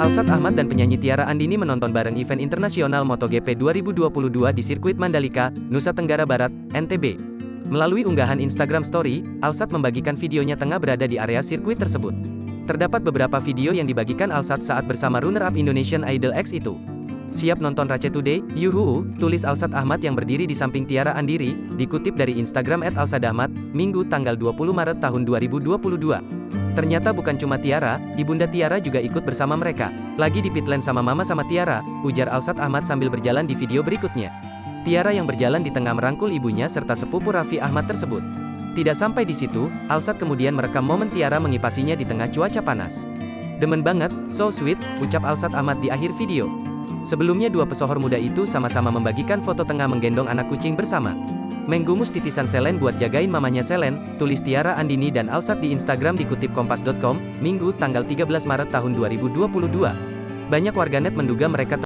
Alsat Ahmad dan penyanyi Tiara Andini menonton bareng event internasional MotoGP 2022 di sirkuit Mandalika, Nusa Tenggara Barat, NTB. Melalui unggahan Instagram Story, Alsat membagikan videonya tengah berada di area sirkuit tersebut. Terdapat beberapa video yang dibagikan Alsat saat bersama runner-up Indonesian Idol X itu. Siap nonton Race Today? Yuhuu, tulis Alsat Ahmad yang berdiri di samping Tiara Andini, dikutip dari Instagram @alsadahmad, Minggu tanggal 20 Maret tahun 2022. Ternyata bukan cuma Tiara, ibunda Tiara juga ikut bersama mereka. Lagi di pit lane sama mama sama Tiara, ujar Alsat Ahmad sambil berjalan di video berikutnya. Tiara yang berjalan di tengah merangkul ibunya serta sepupu Raffi Ahmad tersebut. Tidak sampai di situ, Alsat kemudian merekam momen Tiara mengipasinya di tengah cuaca panas. Demen banget, so sweet, ucap Alsat Ahmad di akhir video. Sebelumnya dua pesohor muda itu sama-sama membagikan foto tengah menggendong anak kucing bersama. Menggumus titisan Selen buat jagain mamanya Selen, tulis Tiara Andini dan Alsat di Instagram dikutip kompas.com, Minggu tanggal 13 Maret tahun 2022. Banyak warganet menduga mereka